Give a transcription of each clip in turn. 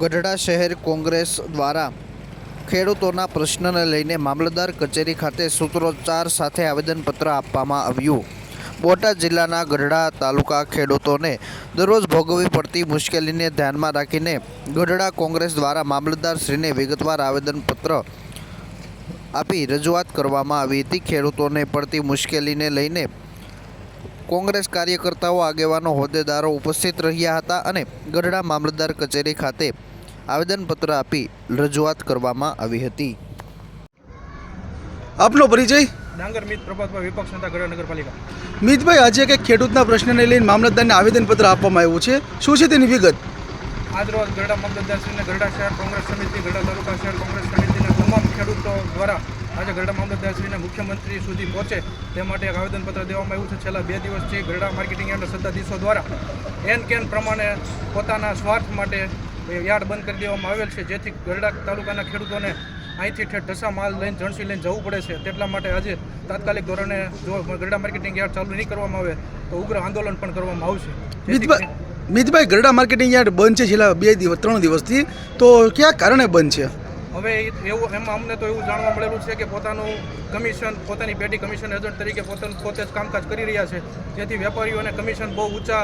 ગઢડા શહેર કોંગ્રેસ દ્વારા ખેડૂતોના પ્રશ્નને લઈને મામલતદાર કચેરી ખાતે સૂત્રોચ્ચાર સાથે આવેદનપત્ર આપવામાં આવ્યું। બોટાદ જિલ્લાના ગઢડા તાલુકા ખેડૂતોને દરરોજ ભોગવવી પડતી મુશ્કેલીને ધ્યાનમાં રાખીને ગઢડા કોંગ્રેસ દ્વારા મામલતદારશ્રીને વિગતવાર આવેદનપત્ર આપી રજૂઆત કરવામાં આવી હતી। ખેડૂતોને પડતી મુશ્કેલીને લઈને કોંગ્રેસ કાર્યકર્તાઓ, આગેવાનો, હોદ્દેદારો ઉપસ્થિત રહ્યા હતા અને ગઢડા મામલતદાર કચેરી ખાતે આવેદનપત્ર આપી રજૂઆત કરવામાં આવી હતી। આપનો પરિચય? ડાંગર મિત પ્રભાતભાઈ, વિપક્ષ નેતા ગઢડા નગરપાલિકા। મિતભાઈ, આજે કે ખેડૂતના પ્રશ્નને લઈને મામલતદારને આવેદનપત્ર આપવામાં આવ્યું છે, શું છે તેની વિગત? આજરોજ ગઢડા મામલતદારશ્રીને ગઢડા શહેર કોંગ્રેસ સમિતિ, ગઢડા તાલુકા શહેર કોંગ્રેસ સમિતિના તમામ ખેડૂતો દ્વારા આજે ગઢડા મામલતદારશ્રીને મુખ્યમંત્રી સુધી પહોંચે તે માટે એક આવેદનપત્ર દેવામાં આવ્યું છે। છેલ્લા 2 દિવસથી ગઢડા માર્કેટિંગ યાર્ડના સત્તાધીશો દ્વારા એન પ્રમાણે પોતાના સ્વાર્થ માટે યાર્ડ બંધ કરી દેવામાં આવેલ છે, જેથી ગઢડા તાલુકાના ખેડૂતોને અહીંથી ઠેઠ ઢસા માલ લઈને જણસી લઈને જવું પડે છે। તેટલા માટે આજે તાત્કાલિક ધોરણે જો ગઢડા માર્કેટિંગ યાર્ડ ચાલુ નહીં કરવામાં આવે તો ઉગ્ર આંદોલન પણ કરવામાં આવશે। મિતભાઈ, ગઢડા માર્કેટિંગ યાર્ડ બંધ છે છેલ્લા 3 દિવસથી, તો કયા કારણે બંધ છે? હવે એવું એમાં અમને તો એવું જાણવા મળેલું છે કે પોતાનું કમિશન, પોતાની પેટી કમિશન એજન્ટ તરીકે પોતે જ કામકાજ કરી રહ્યા છે, જેથી વેપારીઓને કમિશન બહુ ઊંચા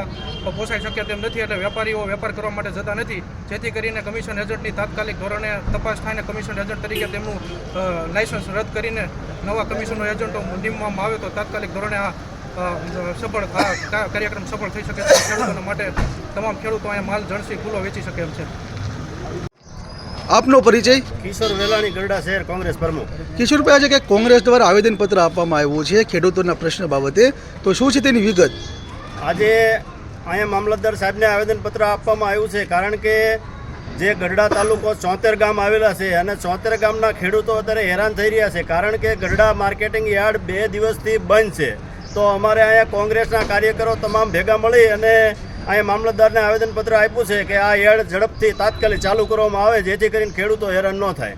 પોસાઈ શકે તેમ નથી, એટલે વેપારીઓ વેપાર કરવા માટે જતા નથી, જેથી કરીને કમિશન એજન્ટની તાત્કાલિક ધોરણે તપાસ થાય ને કમિશન એજન્ટ તરીકે તેમનું લાયસન્સ રદ કરીને નવા કમિશનો એજન્ટો નિમવામાં આવે તો તાત્કાલિક ધોરણે આ કાર્યક્રમ સફળ થઈ શકે છે। ખેડૂતોના માટે તમામ ખેડૂતો અહીંયા માલ જણસી ખુલ્લો વેચી શકે એમ છે। આપનો પરિચય? કિશોર વેલાણી, ગઢડા શહેર કોંગ્રેસ પ્રમુખ। કિશોરભાઈ, આજે કે કોંગ્રેસ દ્વારા આવેદનપત્ર આપવામાં આવ્યું છે ખેડૂતોના પ્રશ્ન બાબતે, તો શું છે તેની વિગત? આજે અહીંયા મામલતદાર સાહેબને આવેદનપત્ર આપવામાં આવ્યું છે, કારણ કે જે ગઢડા તાલુકો 74 ગામ આવેલા છે અને 74 ગામના ખેડૂતો અત્યારે હેરાન થઈ રહ્યા છે, કારણ કે ગઢડા માર્કેટિંગ યાર્ડ 2 દિવસથી બંધ છે। તો અમારે અહીંયા કોંગ્રેસના કાર્યકરો તમામ ભેગા મળી અને અહીંયા મામલતદારને આવેદનપત્ર આપ્યું છે કે આ યાર્ડ ઝડપથી તાત્કાલિક ચાલુ કરવામાં આવે, જેથી કરીને ખેડૂતો હેરાન ન થાય।